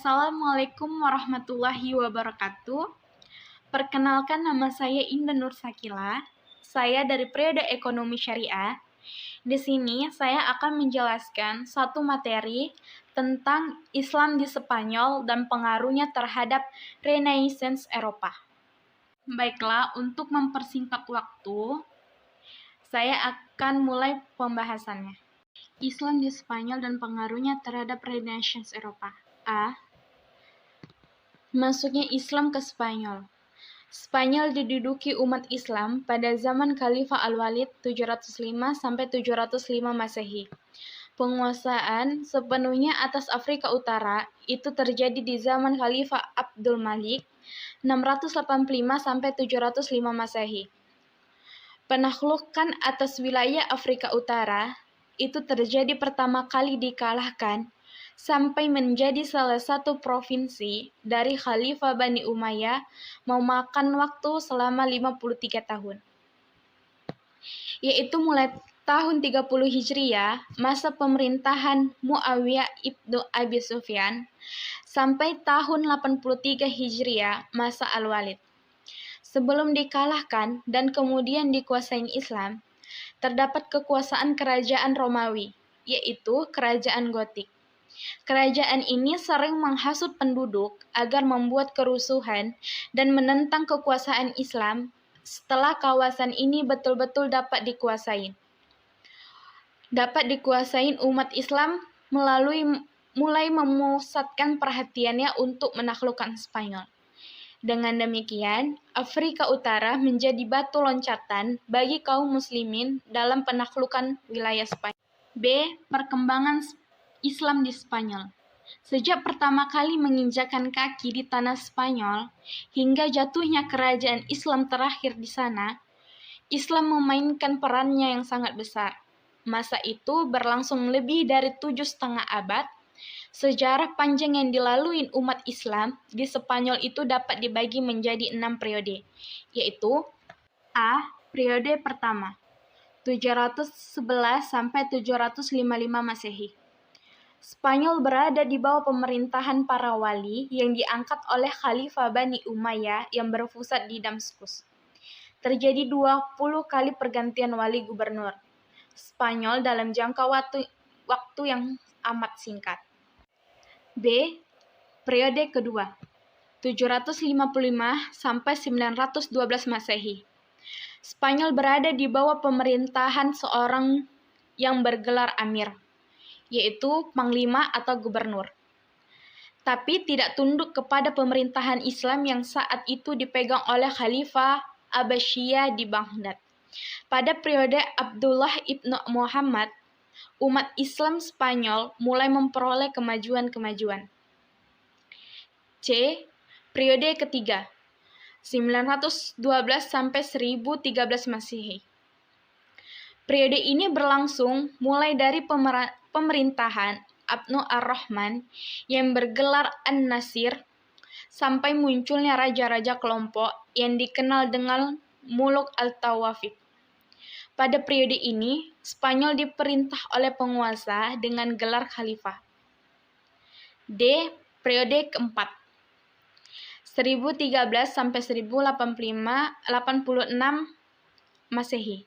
Assalamualaikum warahmatullahi wabarakatuh. Perkenalkan, nama saya Indah Nur Sakila. Saya dari Periode Ekonomi Syariah. Di sini saya akan menjelaskan satu materi tentang Islam di Spanyol dan pengaruhnya terhadap Renaissance Eropa. Baiklah, untuk mempersingkat waktu, saya akan mulai pembahasannya. Islam di Spanyol dan pengaruhnya terhadap Renaissance Eropa. A. Masuknya Islam ke Spanyol. Spanyol diduduki umat Islam pada zaman Khalifah Al-Walid 705-705 Masehi. Penguasaan sepenuhnya atas Afrika Utara itu terjadi di zaman Khalifah Abdul Malik 685-705 Masehi. Penaklukan atas wilayah Afrika Utara itu terjadi pertama kali dikalahkan sampai menjadi salah satu provinsi dari Khalifah Bani Umayyah memakan waktu selama 53 tahun. Yaitu mulai tahun 30 Hijriah, masa pemerintahan Muawiyah ibnu Abi Sufyan, sampai tahun 83 Hijriah, masa Al-Walid. Sebelum dikalahkan dan kemudian dikuasai Islam, terdapat kekuasaan kerajaan Romawi, yaitu kerajaan Gotik. Kerajaan ini sering menghasut penduduk agar membuat kerusuhan dan menentang kekuasaan Islam setelah kawasan ini betul-betul dapat dikuasai. Umat Islam mulai memusatkan perhatiannya untuk menaklukkan Spanyol. Dengan demikian, Afrika Utara menjadi batu loncatan bagi kaum muslimin dalam penaklukan wilayah Spanyol. B. Perkembangan Islam di Spanyol. Sejak pertama kali menginjakkan kaki di tanah Spanyol hingga jatuhnya kerajaan Islam terakhir di sana, Islam memainkan perannya yang sangat besar. Masa itu berlangsung lebih dari 7,5 abad. Sejarah panjang yang dilalui umat Islam di Spanyol itu dapat dibagi menjadi 6 periode, yaitu A. Periode pertama, 711-755 Masehi. Spanyol berada di bawah pemerintahan para wali yang diangkat oleh Khalifah Bani Umayyah yang berpusat di Damaskus. Terjadi 20 kali pergantian wali gubernur Spanyol dalam jangka waktu yang amat singkat. B. Periode kedua, 755-912 Masehi. Spanyol berada di bawah pemerintahan seorang yang bergelar Amir, yaitu Panglima atau Gubernur, tapi tidak tunduk kepada pemerintahan Islam yang saat itu dipegang oleh Khalifah Abbasiyah di Baghdad. Pada periode Abdullah ibnu Muhammad, umat Islam Spanyol mulai memperoleh kemajuan. C. Periode ketiga, 912-1013 Masehi. Periode ini berlangsung mulai dari pemerintahan Ibnu Ar-Rahman yang bergelar An-Nasir sampai munculnya raja-raja kelompok yang dikenal dengan Muluk Al-Tawafid. Pada periode ini, Spanyol diperintah oleh penguasa dengan gelar khalifah. D. Periode keempat, 1013-1086 Masehi.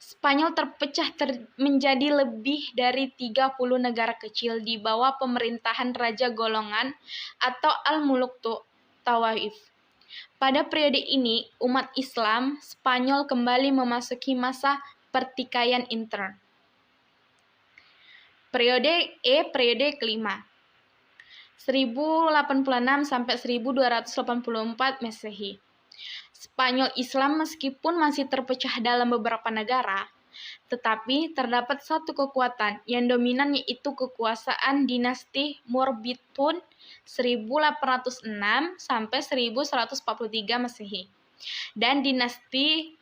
Spanyol terpecah menjadi lebih dari 30 negara kecil di bawah pemerintahan Raja Golongan atau Al-Muluk Tawaif. Pada periode ini, umat Islam Spanyol kembali memasuki masa pertikaian intern. Periode kelima, 1086-1284 Masehi. Spanyol Islam meskipun masih terpecah dalam beberapa negara, tetapi terdapat satu kekuatan yang dominan, yaitu kekuasaan dinasti Murbitun 1806-1143 Masehi dan dinasti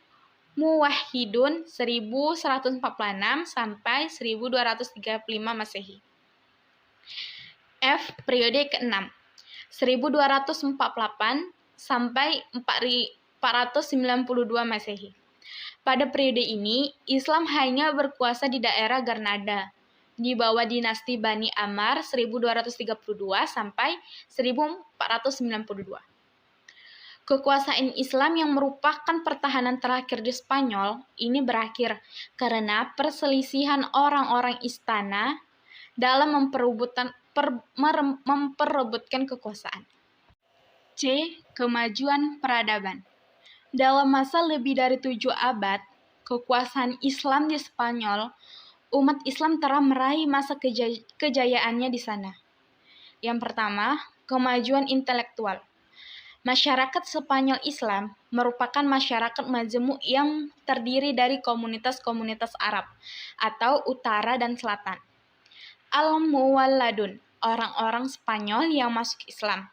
Muwahhidun 1146-1235 Masehi. F. Periode ke-6, 1248-492 Masehi. Pada periode ini, Islam hanya berkuasa di daerah Granada, di bawah dinasti Bani Ammar 1232 sampai 1492. Kekuasaan Islam yang merupakan pertahanan terakhir di Spanyol ini berakhir karena perselisihan orang-orang istana dalam memperebutkan kekuasaan. C. Kemajuan peradaban. Dalam masa lebih dari 7 abad, kekuasaan Islam di Spanyol, umat Islam telah meraih masa kejayaannya di sana. Yang pertama, kemajuan intelektual. Masyarakat Spanyol Islam merupakan masyarakat majemuk yang terdiri dari komunitas-komunitas Arab atau utara dan selatan. Al-Muwalladun, orang-orang Spanyol yang masuk Islam.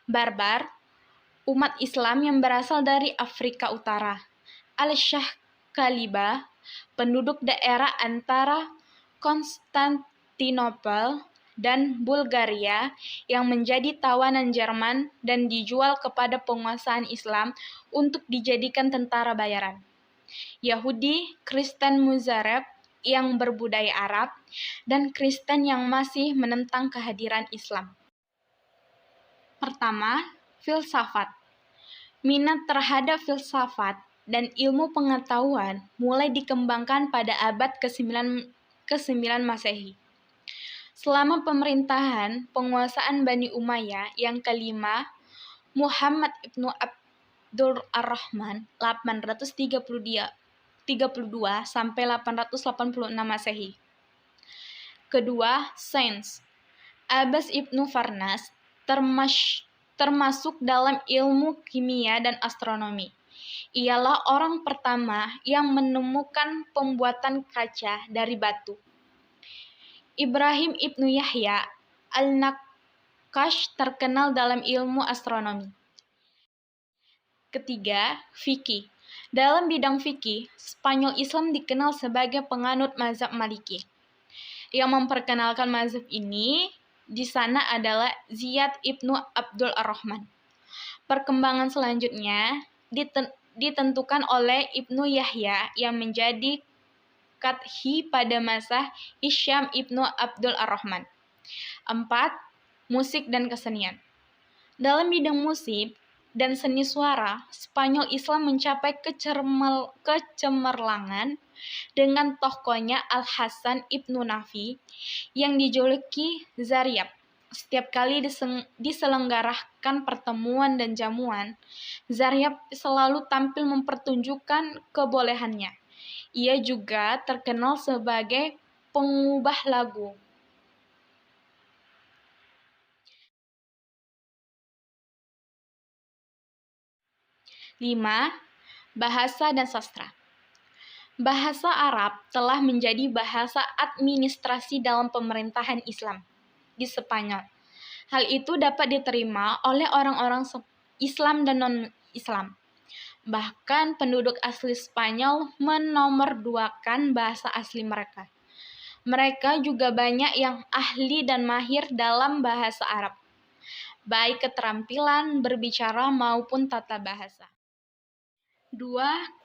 Barbar, umat Islam yang berasal dari Afrika Utara. Al-Shahkaliba, penduduk daerah antara Konstantinopel dan Bulgaria yang menjadi tawanan Jerman dan dijual kepada penguasaan Islam untuk dijadikan tentara bayaran. Yahudi, Kristen Muzarab yang berbudaya Arab, dan Kristen yang masih menentang kehadiran Islam. Pertama, filsafat. Minat terhadap filsafat dan ilmu pengetahuan mulai dikembangkan pada abad ke-9 Masehi. Selama pemerintahan penguasaan Bani Umayyah yang kelima, Muhammad ibnu Abdul Ar-Rahman 832 sampai 886 Masehi. Kedua, sains. Abbas ibnu Farnas termasuk dalam ilmu kimia dan astronomi. Ialah orang pertama yang menemukan pembuatan kaca dari batu. Ibrahim ibnu Yahya al-Naqash terkenal dalam ilmu astronomi. Ketiga, fikih. Dalam bidang fikih, Spanyol Islam dikenal sebagai penganut mazhab Maliki. Yang memperkenalkan mazhab ini di sana adalah Ziyad ibnu Abdul Ar-Rahman. Perkembangan selanjutnya ditentukan oleh Ibnu Yahya yang menjadi Qadhi pada masa Hisyam ibnu Abdul Ar-Rahman. 4. Musik dan kesenian. Dalam bidang musik dan seni suara, Spanyol Islam mencapai kecemerlangan dengan tokohnya Al-Hasan ibnu Nafi yang dijuluki Zaryab. Setiap kali diselenggarakan pertemuan dan jamuan, Zaryab selalu tampil mempertunjukkan kebolehannya. Ia juga terkenal sebagai pengubah lagu. Lima, bahasa dan sastra. Bahasa Arab telah menjadi bahasa administrasi dalam pemerintahan Islam di Spanyol. Hal itu dapat diterima oleh orang-orang Islam dan non-Islam. Bahkan penduduk asli Spanyol menomorduakan bahasa asli mereka. Mereka juga banyak yang ahli dan mahir dalam bahasa Arab, baik keterampilan berbicara maupun tata bahasa. 2.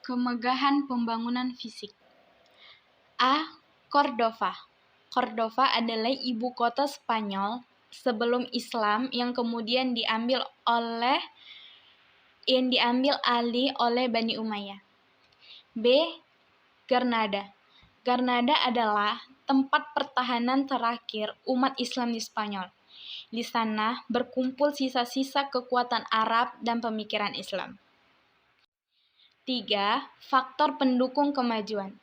Kemegahan pembangunan fisik. A. Cordova. Cordova adalah ibu kota Spanyol sebelum Islam yang kemudian diambil alih oleh Bani Umayyah. B. Granada. Granada adalah tempat pertahanan terakhir umat Islam di Spanyol. Di sana berkumpul sisa-sisa kekuatan Arab dan pemikiran Islam. 3. Faktor pendukung kemajuan.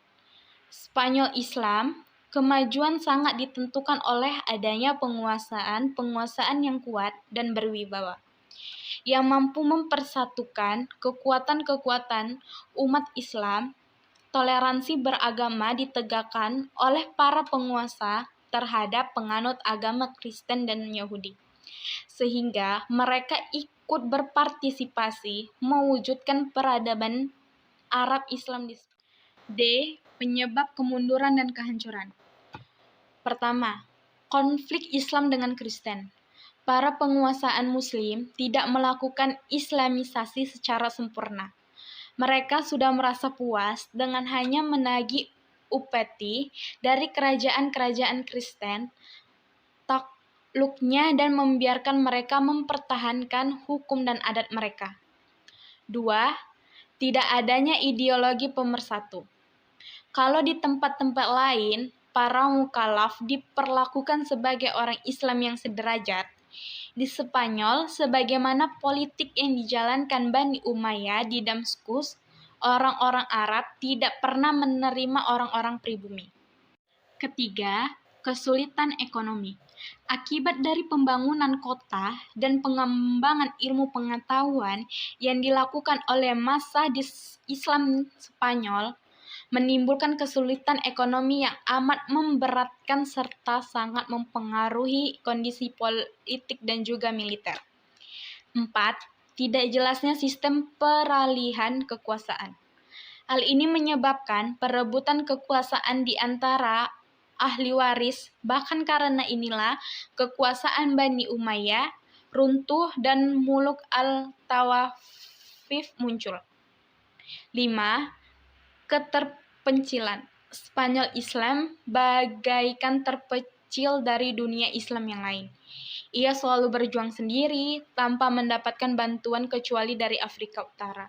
Spanyol Islam, kemajuan sangat ditentukan oleh adanya penguasaan yang kuat dan berwibawa, yang mampu mempersatukan kekuatan-kekuatan umat Islam. Toleransi beragama ditegakkan oleh para penguasa terhadap penganut agama Kristen dan Yahudi, sehingga mereka ikut berpartisipasi mewujudkan peradaban Arab Islam. D. Penyebab kemunduran dan kehancuran. Pertama, konflik Islam dengan Kristen. Para penguasaan Muslim tidak melakukan Islamisasi secara sempurna. Mereka sudah merasa puas dengan hanya menagih upeti dari kerajaan-kerajaan Kristen, takluknya dan membiarkan mereka mempertahankan hukum dan adat mereka. 2. Tidak adanya ideologi pemersatu. Kalau di tempat-tempat lain, para mukallaf diperlakukan sebagai orang Islam yang sederajat, di Spanyol, sebagaimana politik yang dijalankan Bani Umayyah di Damaskus, orang-orang Arab tidak pernah menerima orang-orang pribumi. Ketiga, kesulitan ekonomi. Akibat dari pembangunan kota dan pengembangan ilmu pengetahuan yang dilakukan oleh massa Islam Spanyol, menimbulkan kesulitan ekonomi yang amat memberatkan serta sangat mempengaruhi kondisi politik dan juga militer. 4. Tidak jelasnya sistem peralihan kekuasaan. Hal ini menyebabkan perebutan kekuasaan di antara ahli waris, bahkan karena inilah kekuasaan Bani Umayyah runtuh dan Muluk al-Tawafif muncul. 5. Keterpencilan. Spanyol Islam bagaikan terpecil dari dunia Islam yang lain. Ia selalu berjuang sendiri tanpa mendapatkan bantuan kecuali dari Afrika Utara.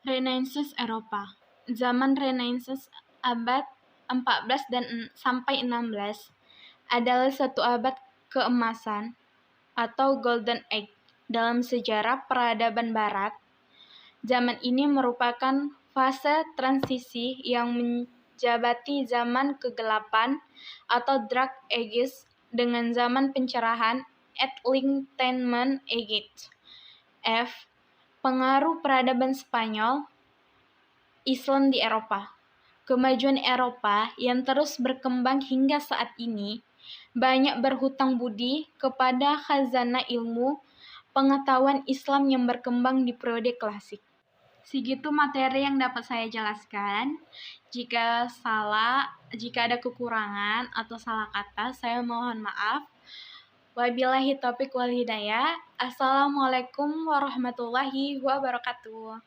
Renaissance Eropa. Zaman Renaissance abad 14 dan sampai 16 adalah satu abad keemasan atau Golden Age dalam sejarah peradaban Barat. Zaman ini merupakan fase transisi yang menjabati zaman kegelapan atau Dark Ages dengan zaman pencerahan Enlightenment Age. F. Pengaruh peradaban Spanyol Islam di Eropa. Kemajuan Eropa yang terus berkembang hingga saat ini banyak berhutang budi kepada khazanah ilmu pengetahuan Islam yang berkembang di periode klasik. Segitu materi yang dapat saya jelaskan. Jika ada kekurangan atau salah kata, saya mohon maaf. Wabillahi taufiq wal hidayah. Assalamualaikum warahmatullahi wabarakatuh.